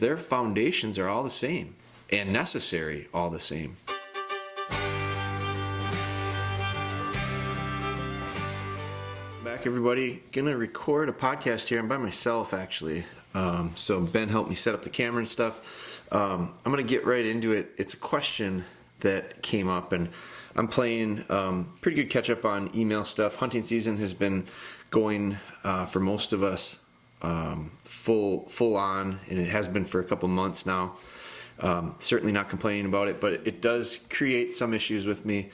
Their foundations are all the same and necessary all the same. Back, everybody. Gonna record a podcast here. I'm by myself, actually. So Ben helped me set up the camera and stuff. I'm gonna get right into it. It's a question that came up, and I'm playing pretty good catch up on email stuff. Hunting season has been going for most of us full on, and it has been for a couple months now. Certainly not complaining about it, but it does create some issues with me.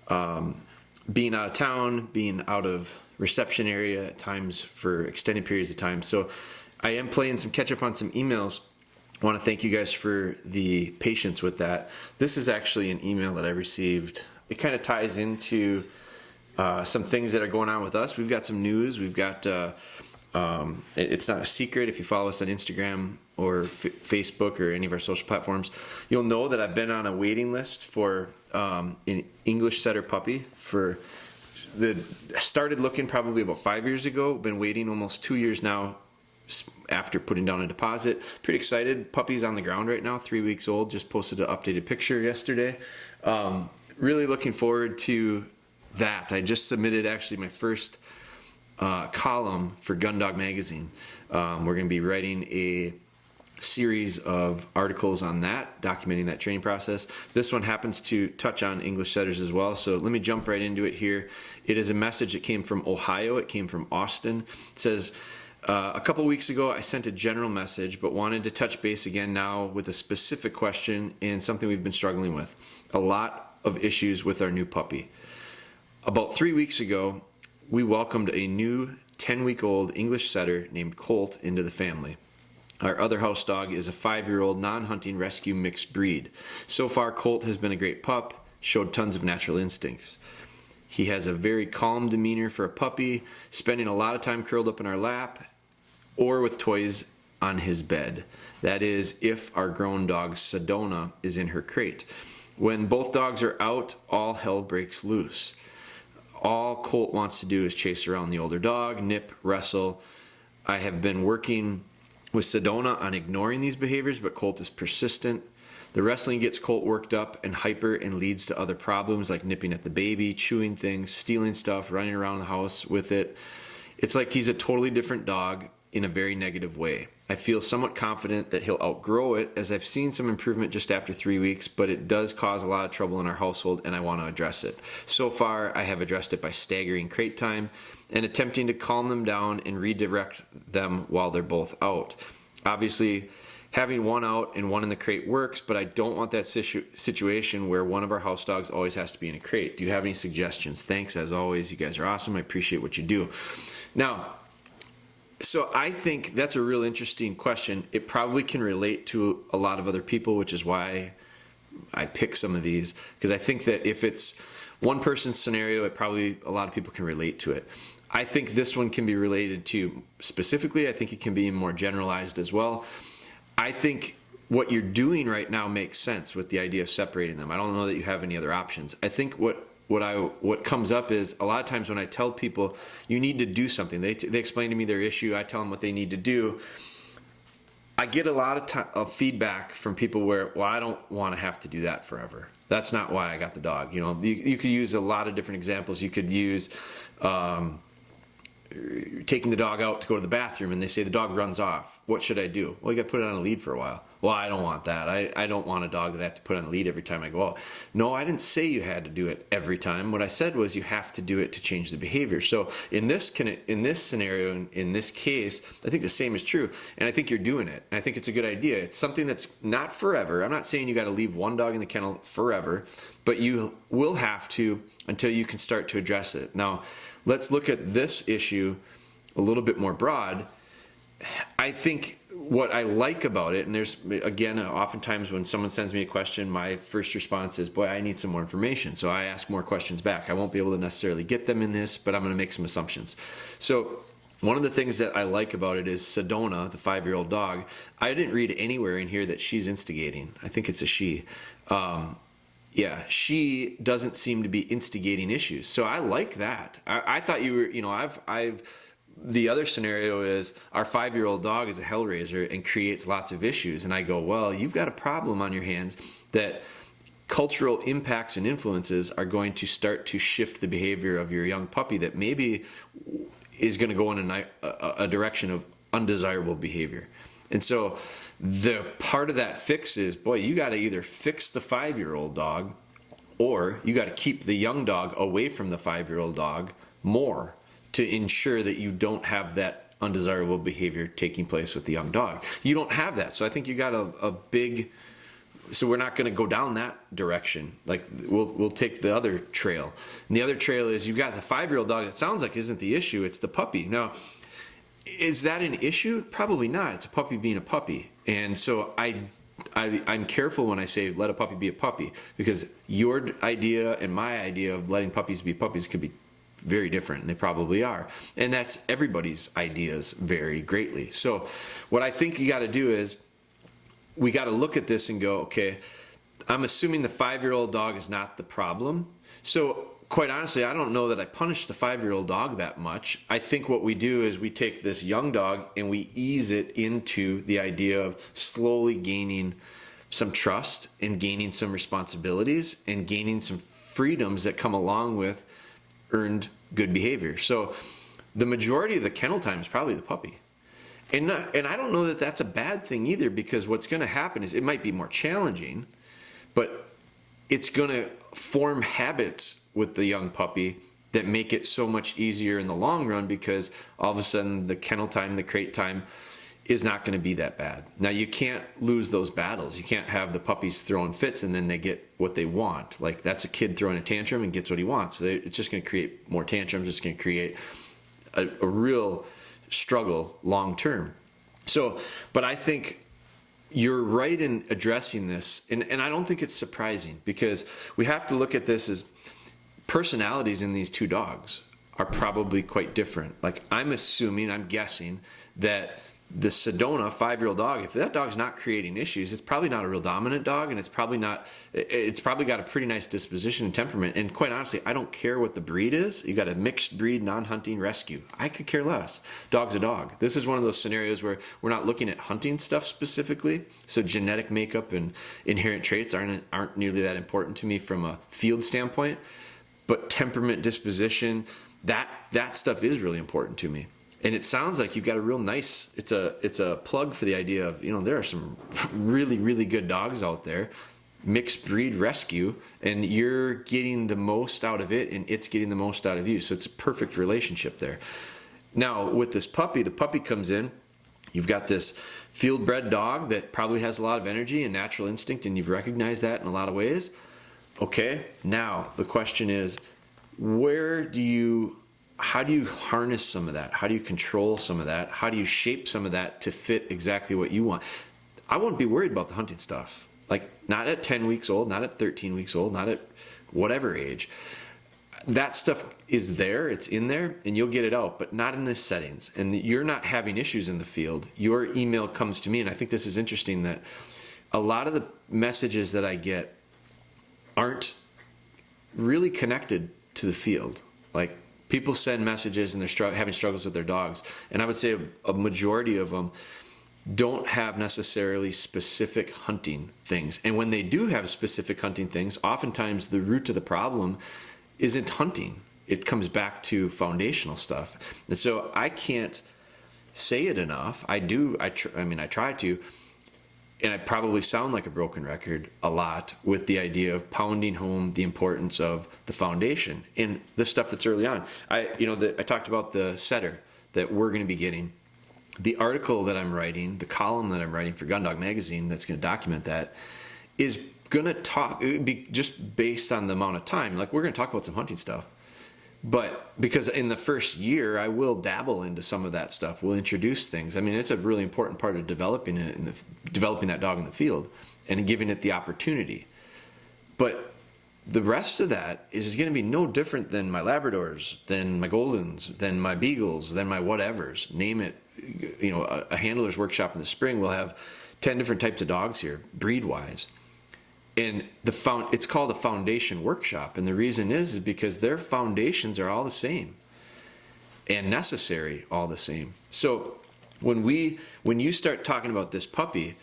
Being out of town, being out of reception area at times for extended periods of time. So I am playing some catch up on some emails. I want to thank you guys for the patience with that. This is actually an email that I received. It kind of ties into some things that are going on with us. We've got some news. We've got, it's not a secret. If you follow us on Instagram or Facebook or any of our social platforms, you'll know that I've been on a waiting list for an English setter puppy started looking probably about 5 years ago. Been waiting almost 2 years now after putting down a deposit. Pretty excited. Puppy's on the ground right now, 3 weeks old. Just posted an updated picture yesterday. Really looking forward to that. I just submitted actually my first column for Gun Dog Magazine. We're going to be writing a series of articles on that, documenting that training process. This one happens to touch on English setters as well, so let me jump right into it here. It is a message that came from Ohio. It came from Austin. It says, a couple weeks ago I sent a general message, but wanted to touch base again now with a specific question and something we've been struggling with. A lot of issues with our new puppy. About 3 weeks ago, we welcomed a new 10-week-old English setter named Colt into the family. Our other house dog is a 5-year-old non-hunting rescue mixed breed. So far, Colt has been a great pup, showed tons of natural instincts. He has a very calm demeanor for a puppy, spending a lot of time curled up in our lap or with toys on his bed. That is, if our grown dog Sedona is in her crate. When both dogs are out, all hell breaks loose. All Colt wants to do is chase around the older dog, nip, wrestle. I have been working with Sedona on ignoring these behaviors, but Colt is persistent. The wrestling gets Colt worked up and hyper and leads to other problems like nipping at the baby, chewing things, stealing stuff, running around the house with it. It's like he's a totally different dog in a very negative way. I feel somewhat confident that he'll outgrow it, as I've seen some improvement just after 3 weeks, but it does cause a lot of trouble in our household and I want to address it. So far, I have addressed it by staggering crate time and attempting to calm them down and redirect them while they're both out. Obviously, having one out and one in the crate works, but I don't want that situation where one of our house dogs always has to be in a crate. Do you have any suggestions? Thanks, as always. You guys are awesome. I appreciate what you do. Now, so I think that's a real interesting question. It probably can relate to a lot of other people, which is why I pick some of these, because I think that if it's one person's scenario, probably a lot of people can relate to it. I think this one can be related to specifically. I think it can be more generalized as well. I think what you're doing right now makes sense with the idea of separating them. I don't know that you have any other options. I think what comes up is a lot of times when I tell people you need to do something, they explain to me their issue, I tell them what they need to do. I get a lot of feedback from people where, well, I don't want to have to do that forever. That's not why I got the dog. You know, you could use a lot of different examples. You could use taking the dog out to go to the bathroom and they say the dog runs off. What should I do? Well, you got to put it on a lead for a while. Well, I don't want that. I don't want a dog that I have to put on a lead every time I go out. No, I didn't say you had to do it every time. What I said was you have to do it to change the behavior. So in this scenario, in this case, I think the same is true. And I think you're doing it. And I think it's a good idea. It's something that's not forever. I'm not saying you got to leave one dog in the kennel forever, but you will have to until you can start to address it. Now, let's look at this issue a little bit more broad. I think what I like about it, and there's, again, oftentimes when someone sends me a question, my first response is, boy, I need some more information. So I ask more questions back. I won't be able to necessarily get them in this, but I'm going to make some assumptions. So one of the things that I like about it is Sedona, the 5-year-old dog. I didn't read anywhere in here that she's instigating. I think it's a she. Yeah, she doesn't seem to be instigating issues. So I like that. I thought you were, I've the other scenario is our 5-year-old dog is a hellraiser and creates lots of issues. And I go, well, you've got a problem on your hands that cultural impacts and influences are going to start to shift the behavior of your young puppy that maybe is going to go in a direction of undesirable behavior. And so the part of that fix is, boy, you got to either fix the 5-year-old dog, or you got to keep the young dog away from the 5-year-old dog more to ensure that you don't have that undesirable behavior taking place with the young dog. You don't have that. So I think you got a big, so we're not going to go down that direction. Like we'll take the other trail. And the other trail is you've got the 5-year-old dog that sounds like isn't the issue, it's the puppy. Now, is that an issue? Probably not. It's a puppy being a puppy. And so I'm careful when I say let a puppy be a puppy, because your idea and my idea of letting puppies be puppies could be very different, and they probably are. And that's everybody's ideas vary greatly. So what I think you got to do is we got to look at this and go, okay, I'm assuming the 5-year-old dog is not the problem. So quite honestly, I don't know that I punish the 5-year-old dog that much. I think what we do is we take this young dog and we ease it into the idea of slowly gaining some trust and gaining some responsibilities and gaining some freedoms that come along with earned good behavior. So the majority of the kennel time is probably the puppy. And I don't know that that's a bad thing either, because what's going to happen is it might be more challenging, but it's going to form habits with the young puppy that make it so much easier in the long run, because all of a sudden the kennel time, the crate time is not going to be that bad. Now, you can't lose those battles. You can't have the puppies throwing fits and then they get what they want. Like, that's a kid throwing a tantrum and gets what he wants. So it's just going to create more tantrums. It's going to create a real struggle long term. So, but I think you're right in addressing this, and I don't think it's surprising, because we have to look at this as personalities in these two dogs are probably quite different. Like, I'm guessing that the Sedona 5-year-old dog, if that dog's not creating issues, it's probably not a real dominant dog, and it's probably got a pretty nice disposition and temperament. And quite honestly, I don't care what the breed is. You got a mixed breed, non-hunting rescue. I could care less. Dog's a dog. This is one of those scenarios where we're not looking at hunting stuff specifically. So genetic makeup and inherent traits aren't nearly that important to me from a field standpoint. But temperament, disposition, that stuff is really important to me. And it sounds like you've got a real nice, it's a plug for the idea of, there are some really, really good dogs out there, mixed breed rescue, and you're getting the most out of it and it's getting the most out of you. So it's a perfect relationship there. Now, with this puppy, the puppy comes in, you've got this field bred dog that probably has a lot of energy and natural instinct, and you've recognized that in a lot of ways. Okay, now the question is, how do you harness some of that? How do you control some of that? How do you shape some of that to fit exactly what you want? I wouldn't be worried about the hunting stuff. Like, not at 10 weeks old, not at 13 weeks old, not at whatever age. That stuff is there, it's in there, and you'll get it out, but not in this settings. And you're not having issues in the field. Your email comes to me, and I think this is interesting, that a lot of the messages that I get aren't really connected to the field. Like, people send messages and they're having struggles with their dogs. And I would say a majority of them don't have necessarily specific hunting things. And when they do have specific hunting things, oftentimes the root of the problem isn't hunting. It comes back to foundational stuff. And so I can't say it enough. I try to. And I probably sound like a broken record a lot with the idea of pounding home the importance of the foundation and the stuff that's early on. I talked about the setter that we're going to be getting. The article that I'm writing, the column that I'm writing for Gun Dog Magazine that's going to document that, is going to be just based on the amount of time. Like, we're going to talk about some hunting stuff. But because in the first year, I will dabble into some of that stuff. We'll introduce things. I mean, it's a really important part of developing it and developing that dog in the field and giving it the opportunity. But the rest of that is going to be no different than my Labradors, than my Goldens, than my Beagles, than my whatevers. Name it. A handler's workshop in the spring will have 10 different types of dogs here, breed-wise. And it's called a foundation workshop, and the reason is because their foundations are all the same. and necessary all the same. So when you start talking about this puppy,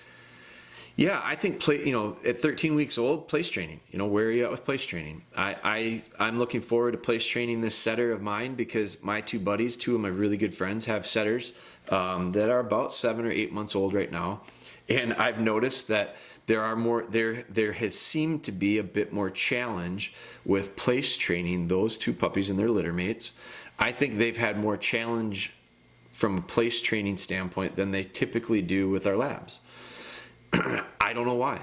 yeah, I think at 13 weeks old, place training. Where are you at with place training? I'm looking forward to place training this setter of mine because my two buddies, two of my really good friends, have setters that are about 7 or 8 months old right now, and I've noticed that there has seemed to be a bit more challenge with place training those two puppies and their litter mates. I think they've had more challenge from a place training standpoint than they typically do with our labs. I don't know why.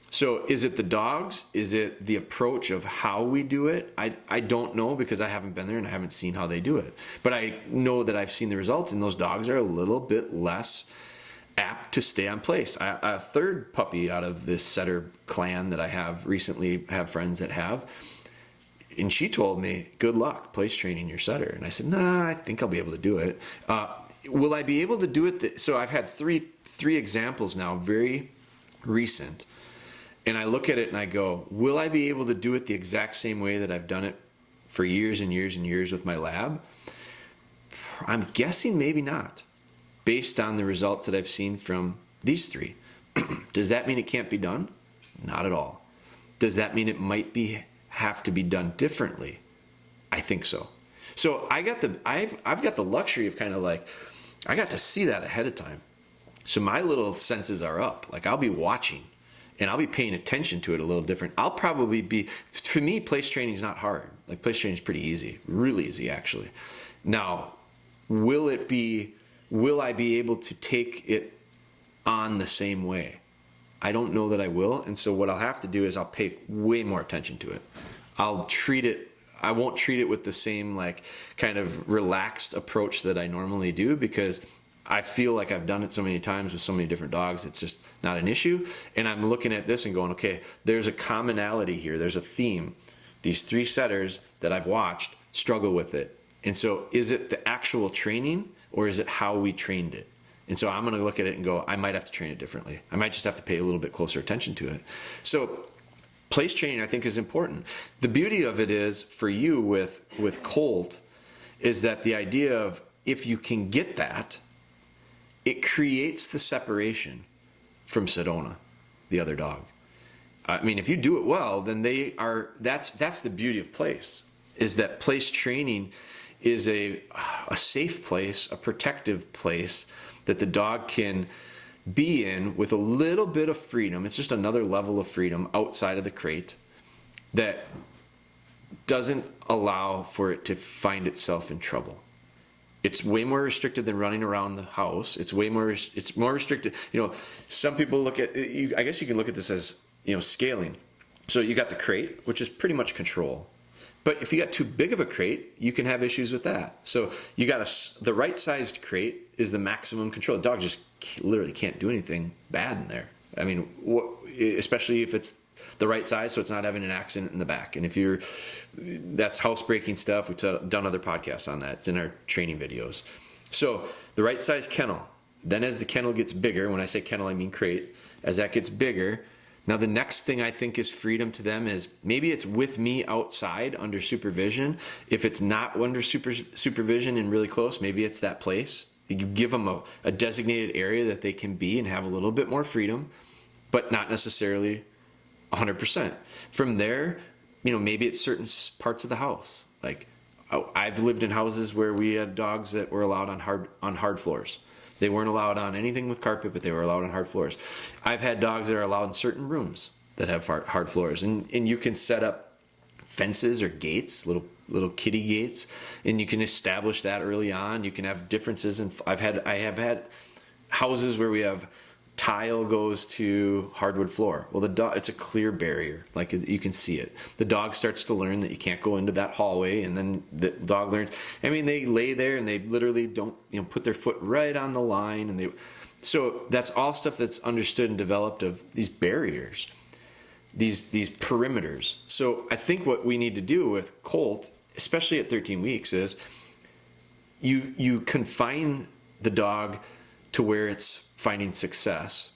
So is it the dogs? Is it the approach of how we do it? I don't know because I haven't been there and I haven't seen how they do it. But I know that I've seen the results, and those dogs are a little bit less apt to stay on place. A third puppy out of this setter clan that I have recently have friends that have, and she told me, good luck place training your setter. And I said, nah, I think I'll be able to do it. Will I be able to do it? So I've had three examples now, very recent, and I look at it and I go, will I be able to do it the exact same way that I've done it for years and years and years with my lab? I'm guessing maybe not, based on the results that I've seen from these three. Does that mean it can't be done? Not at all. Does that mean it might have to be done differently? I think so. So I've got the luxury of kind of like, I got to see that ahead of time. So my little senses are up. Like, I'll be watching and I'll be paying attention to it a little different. I'll probably for me, place training is not hard. Like, place training is pretty easy, really easy actually. Now, will I be able to take it on the same way? I don't know that I will. And so what I'll have to do is I'll pay way more attention to it. I won't treat it with the same like kind of relaxed approach that I normally do, because I feel like I've done it so many times with so many different dogs, it's just not an issue. And I'm looking at this and going, okay, there's a commonality here. There's a theme. These three setters that I've watched struggle with it. And so is it the actual training or is it how we trained it? And so I'm going to look at it and go, I might have to train it differently. I might just have to pay a little bit closer attention to it. So place training, I think, is important. The beauty of it is for you with Colt is that the idea of, if you can get that, it creates the separation from Sedona, the other dog. I mean, if you do it well, then that's the beauty of place, is that place training is a safe place, a protective place that the dog can be in with a little bit of freedom. It's just another level of freedom outside of the crate that doesn't allow for it to find itself in trouble. It's way more restricted than running around the house. It's more restricted. Some people look at, I guess you can look at this as, scaling. So you got the crate, which is pretty much control. But if you got too big of a crate, you can have issues with that. So you got the right sized crate is the maximum control. The dog just literally can't do anything bad in there. I mean, especially if it's the right size, so it's not having an accident in the back. And that's housebreaking stuff. We've done other podcasts on that. It's in our training videos. So the right size kennel. Then as the kennel gets bigger, when I say kennel, I mean crate. As that gets bigger, now the next thing I think is freedom to them is maybe it's with me outside under supervision. If it's not under supervision and really close, maybe it's that place. You give them a designated area that they can be and have a little bit more freedom, but not necessarily 100%. From there, maybe it's certain parts of the house. Like, I've lived in houses where we had dogs that were allowed on hard floors. They weren't allowed on anything with carpet, but they were allowed on hard floors. I've had dogs that are allowed in certain rooms that have hard floors, and you can set up fences or gates, little kitty gates, and you can establish that early on. You can have differences, and I have had houses where we have tile goes to hardwood floor. Well, it's a clear barrier, like you can see it. The dog starts to learn that you can't go into that hallway, and then the dog learns. I mean, they lay there and they literally don't, put their foot right on the line, and so that's all stuff that's understood and developed of these barriers, these perimeters. So I think what we need to do with Colt, especially at 13 weeks, is you confine the dog to where it's finding success,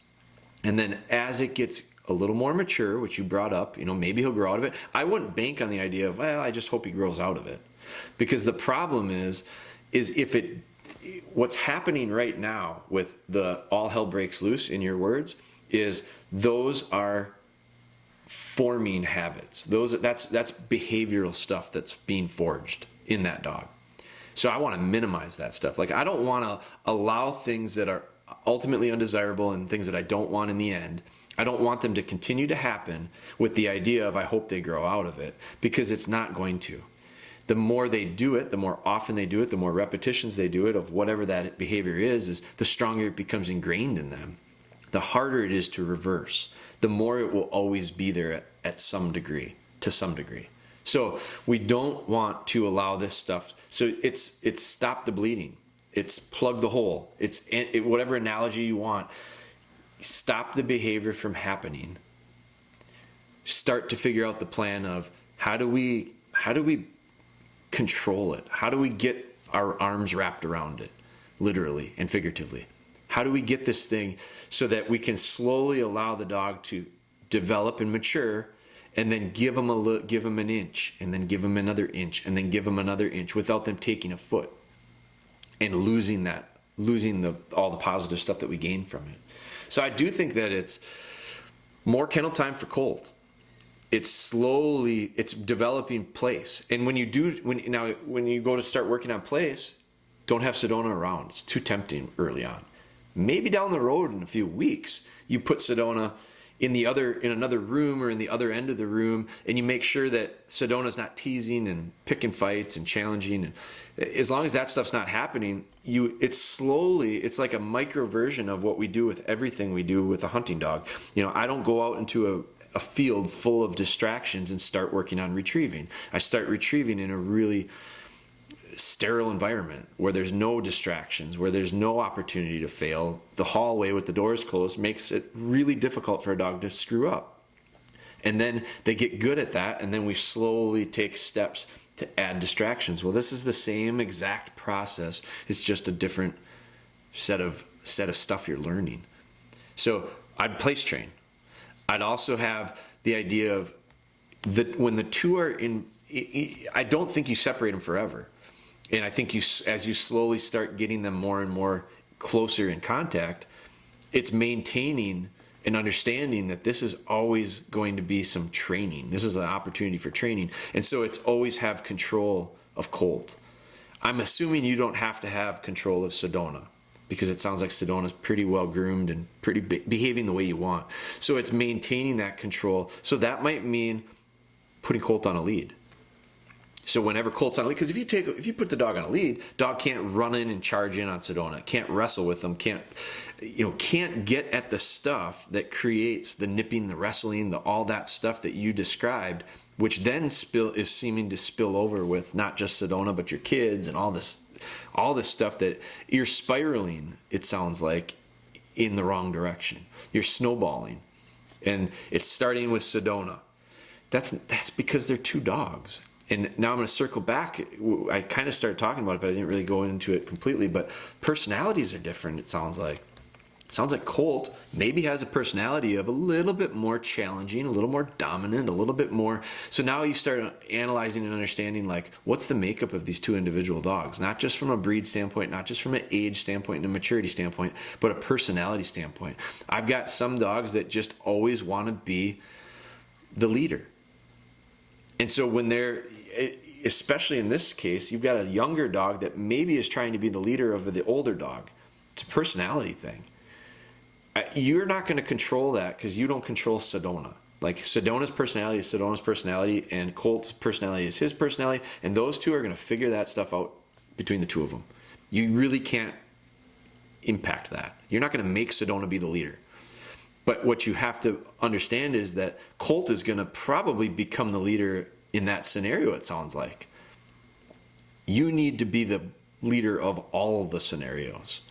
and then as it gets a little more mature, which you brought up, maybe he'll grow out of it. I wouldn't bank on the idea of, well, I just hope he grows out of it, because the problem is is what's happening right now with the all hell breaks loose, in your words, is those are forming habits. That's behavioral stuff that's being forged in that dog. So I want to minimize that stuff. Like, I don't want to allow things that are ultimately undesirable and things that I don't want in the end. I don't want them to continue to happen with the idea of I hope they grow out of it, because it's not going to. The more they do it, the more often they do it, the more repetitions they do it of whatever that behavior is the stronger it becomes ingrained in them. The harder it is to reverse. The more it will always be there at some degree, to some degree. So we don't want to allow this stuff. So it's stop the bleeding. It's plug the hole. It's whatever analogy you want. Stop the behavior from happening. Start to figure out the plan of how do we control it? How do we get our arms wrapped around it, literally and figuratively? How do we get this thing so that we can slowly allow the dog to develop and mature, and then give them an inch, and then give them another inch, and then give them another inch without them taking a foot and losing all the positive stuff that we gain from it. So I do think that it's more kennel time for Colt. It's developing place. And when you go to start working on place, don't have Sedona around. It's too tempting early on. Maybe down the road in a few weeks, you put Sedona in another room or in the other end of the room, and you make sure that Sedona's not teasing and picking fights and challenging. And as long as that stuff's not happening, it's like a micro version of what we do with everything we do with a hunting dog. I don't go out into a field full of distractions and start working on retrieving. I start retrieving in a really sterile environment where there's no distractions, where there's no opportunity to fail. The hallway with the doors closed makes it really difficult for a dog to screw up. And then they get good at that, and then we slowly take steps to add distractions. Well, this is the same exact process. It's just a different set of stuff you're learning. So I'd place train. I'd also have the idea of that when the two are in, I don't think you separate them forever. And I think as you slowly start getting them more and more closer in contact, it's maintaining and understanding that this is always going to be some training. This is an opportunity for training. And so it's always have control of Colt. I'm assuming you don't have to have control of Sedona, because it sounds like Sedona's pretty well groomed and pretty behaving the way you want. So it's maintaining that control. So that might mean putting Colt on a lead. So whenever Colt's on a lead, because if you put the dog on a lead, dog can't run in and charge in on Sedona, can't wrestle with them, can't get at the stuff that creates the nipping, the wrestling, all that stuff that you described, which then is seeming to spill over with not just Sedona but your kids and all this stuff that you're spiraling. It sounds like in the wrong direction. You're snowballing, and it's starting with Sedona. That's because they're two dogs. And now I'm going to circle back. I kind of started talking about it, but I didn't really go into it completely. But personalities are different, it sounds like. It sounds like Colt maybe has a personality of a little bit more challenging, a little more dominant, a little bit more. So now you start analyzing and understanding, like, what's the makeup of these two individual dogs? Not just from a breed standpoint, not just from an age standpoint and a maturity standpoint, but a personality standpoint. I've got some dogs that just always want to be the leader. And so when especially in this case, you've got a younger dog that maybe is trying to be the leader of the older dog. It's a personality thing. You're not going to control that because you don't control Sedona. Like, Sedona's personality is Sedona's personality, and Colt's personality is his personality, and those two are going to figure that stuff out between the two of them. You really can't impact that. You're not going to make Sedona be the leader. But what you have to understand is that Colt is going to probably become the leader in that scenario, it sounds like. You need to be the leader of all the scenarios.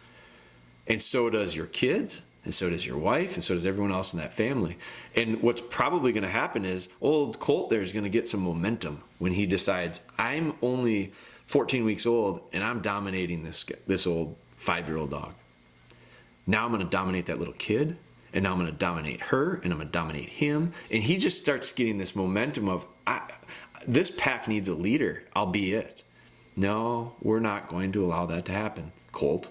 And so does your kids, and so does your wife, and so does everyone else in that family. And what's probably going to happen is old Colt there is going to get some momentum when he decides, I'm only 14 weeks old, and I'm dominating this old 5-year-old dog. Now I'm going to dominate that little kid. And now I'm going to dominate her, and I'm going to dominate him. And he just starts getting this momentum of, this pack needs a leader. I'll be it. No, we're not going to allow that to happen, Colt.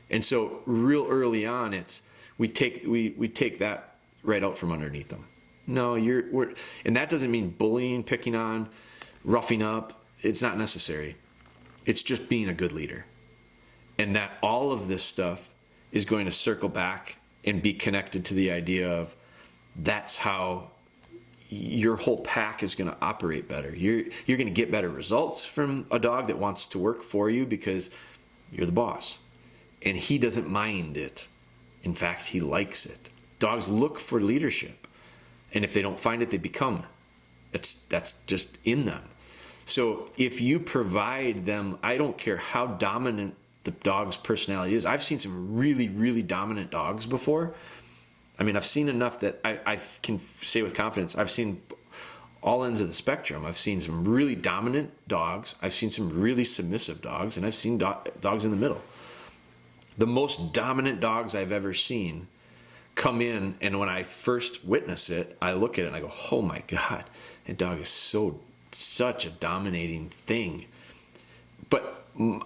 And so real early on, we take that right out from underneath them. No, and that doesn't mean bullying, picking on, roughing up. It's not necessary. It's just being a good leader. And that all of this stuff is going to circle back and be connected to the idea of that's how your whole pack is going to operate better. You're going to get better results from a dog that wants to work for you because you're the boss. And he doesn't mind it. In fact, he likes it. Dogs look for leadership. And if they don't find it, they become. That's just in them. So if you provide them, I don't care how dominant the dog's personality is. I've seen some really, really dominant dogs before. I mean, I've seen enough that I can say with confidence, I've seen all ends of the spectrum. I've seen some really dominant dogs. I've seen some really submissive dogs, and I've seen dogs in the middle. The most dominant dogs I've ever seen come in, and when I first witness it, I look at it and I go, oh my God, that dog is such a dominating thing. But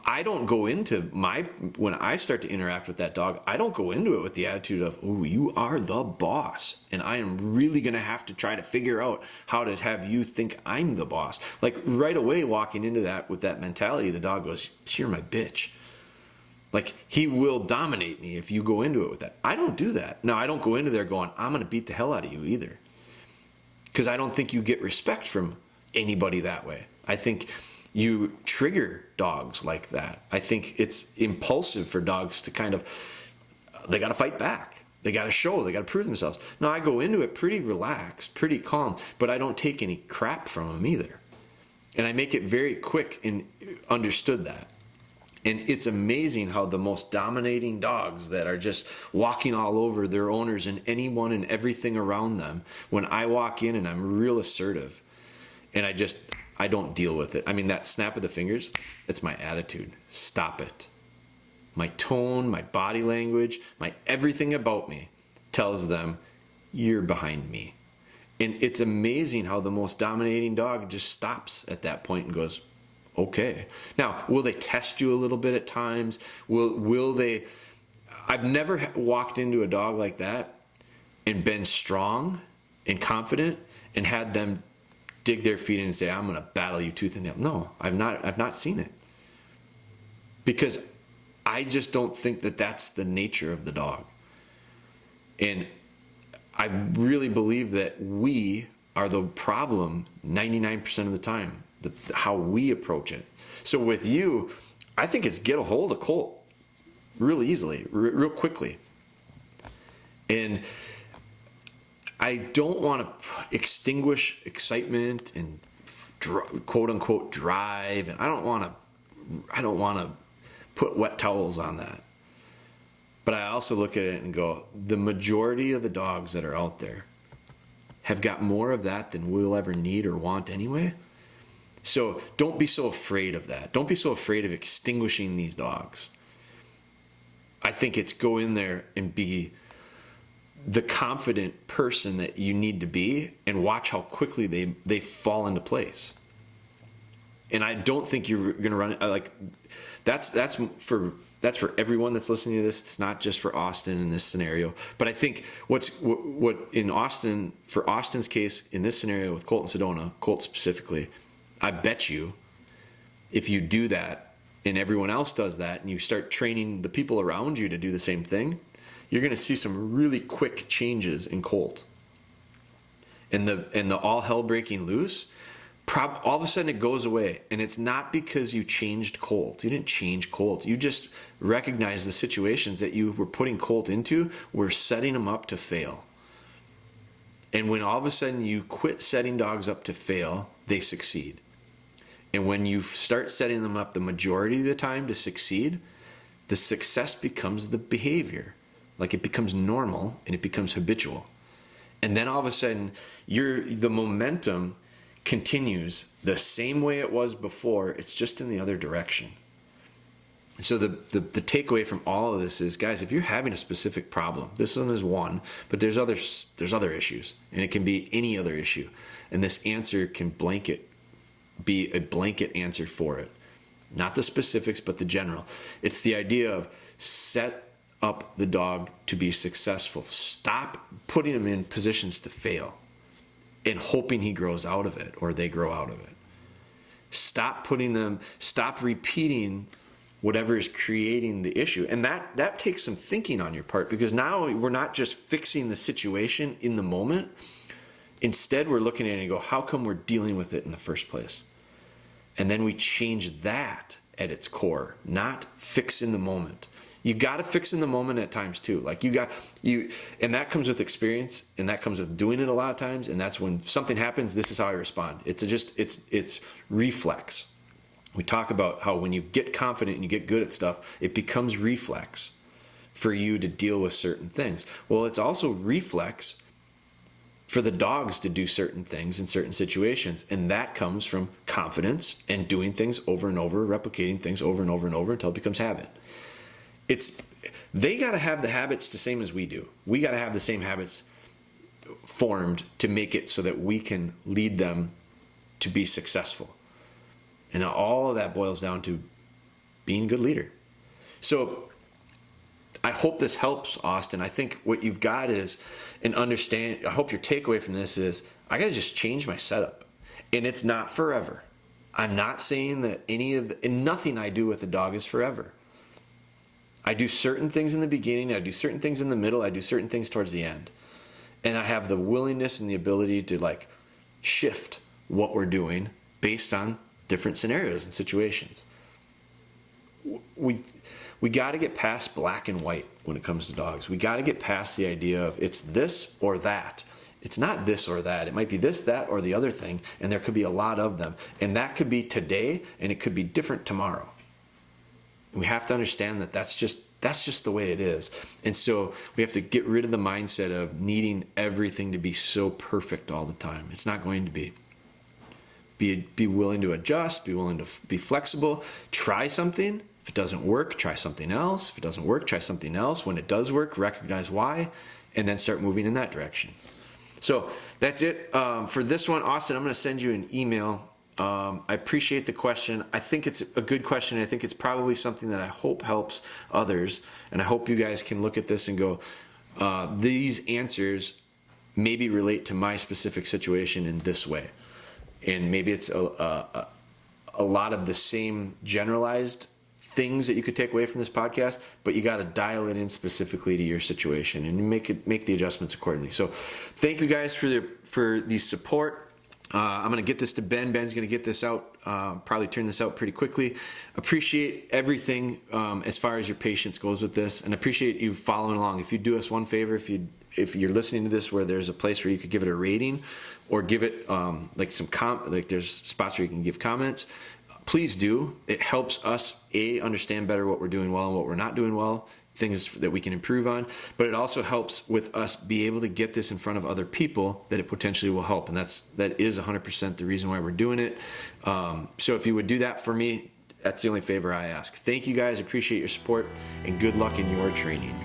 I don't go into when I start to interact with that dog, I don't go into it with the attitude of, oh, you are the boss, and I am really going to have to try to figure out how to have you think I'm the boss. Like right away walking into that with that mentality, the dog goes, you're my bitch. Like he will dominate me if you go into it with that. I don't do that. No, I don't go into there going, I'm going to beat the hell out of you either. Because I don't think you get respect from anybody that way. I think you trigger dogs like that. I think it's impulsive for dogs to kind of, they got to fight back. They got to show, they got to prove themselves. Now I go into it pretty relaxed, pretty calm, but I don't take any crap from them either. And I make it very quick and understood that. And it's amazing how the most dominating dogs that are just walking all over their owners and anyone and everything around them, when I walk in and I'm real assertive and I don't deal with it. I mean, that snap of the fingers, it's my attitude. Stop it. My tone, my body language, my everything about me tells them, you're behind me. And it's amazing how the most dominating dog just stops at that point and goes, okay. Now, will they test you a little bit at times? Will they? I've never walked into a dog like that and been strong and confident and had them dig their feet in and say, I'm going to battle you tooth and nail. No, I've not seen it. Because I just don't think that that's the nature of the dog. And I really believe that we are the problem 99% of the time. How we approach it. So with you, I think it's get a hold of Colt real easily, real quickly. And I don't want to extinguish excitement and quote unquote drive, and I don't want to put wet towels on that. But I also look at it and go, the majority of the dogs that are out there have got more of that than we'll ever need or want anyway. So don't be so afraid of that. Don't be so afraid of extinguishing these dogs. I think it's go in there and be the confident person that you need to be and watch how quickly they fall into place. And I don't think you're going to run it like that's for everyone that's listening to this. It's not just for Austin in this scenario. But I think what in Austin, for Austin's case in this scenario with Colt and Sedona, Colt specifically, I bet you if you do that and everyone else does that and you start training the people around you to do the same thing, you're going to see some really quick changes in Colt. And the all hell breaking loose, all of a sudden it goes away. And it's not because you changed Colt. You didn't change Colt. You just recognized the situations that you were putting Colt into were setting him up to fail. And when all of a sudden you quit setting dogs up to fail, they succeed. And when you start setting them up the majority of the time to succeed, the success becomes the behavior. Like it becomes normal and it becomes habitual. And then all of a sudden, the momentum continues the same way it was before. It's just in the other direction. So the takeaway from all of this is, guys, if you're having a specific problem, this one is one, but there's other issues, and it can be any other issue. And this answer can be a blanket answer for it. not the specifics, but the general. It's the idea of set up the dog to be successful. Stop putting him in positions to fail and hoping he grows out of it or they grow out of it. Stop repeating whatever is creating the issue. And that takes some thinking on your part, because now we're not just fixing the situation in the moment. Instead, we're looking at it and go, how come we're dealing with it in the first place? And then we change that at its core, not fix in the moment. You got to fix in the moment at times too. Like and that comes with experience, and that comes with doing it a lot of times. And that's when something happens, this is how I respond. It's reflex. We talk about how when you get confident and you get good at stuff, it becomes reflex for you to deal with certain things. Well, it's also reflex for the dogs to do certain things in certain situations. And that comes from confidence and doing things over and over, replicating things over and over and over until it becomes habit. They got to have the habits the same as we do. We got to have the same habits formed to make it so that we can lead them to be successful. And all of that boils down to being a good leader. So I hope this helps, Austin. I think what you've got is I hope your takeaway from this is I got to just change my setup. And it's not forever. I'm not saying that nothing I do with a dog is forever. I do certain things in the beginning, I do certain things in the middle, I do certain things towards the end. And I have the willingness and the ability to shift what we're doing based on different scenarios and situations. We got to get past black and white when it comes to dogs. We got to get past the idea of it's this or that. It's not this or that. It might be this, that, or the other thing, and there could be a lot of them. And that could be today, and it could be different tomorrow. We have to understand that that's just the way it is. And so we have to get rid of the mindset of needing everything to be so perfect all the time. It's not going to be. Be willing to adjust, be willing to be flexible, try something. If it doesn't work, try something else. If it doesn't work, try something else. When it does work, recognize why, and then start moving in that direction. So that's it for this one. Austin, I'm going to send you an email. I appreciate the question. I think it's a good question. I think it's probably something that I hope helps others. And I hope you guys can look at this and go, these answers maybe relate to my specific situation in this way. And maybe it's a lot of the same generalized things that you could take away from this podcast, but you got to dial it in specifically to your situation and make the adjustments accordingly. So thank you guys for the support. I'm going to get this to Ben. Ben's going to get this out, probably turn this out pretty quickly. Appreciate everything as far as your patience goes with this, and appreciate you following along. If you do us one favor, if you're listening to this where there's a place where you could give it a rating or give it there's spots where you can give comments, please do. It helps us understand better what we're doing well and what we're not doing well, things that we can improve on, but it also helps with us be able to get this in front of other people that it potentially will help. And that is 100% the reason why we're doing it. So if you would do that for me, that's the only favor I ask. Thank you guys. Appreciate your support, and good luck in your training.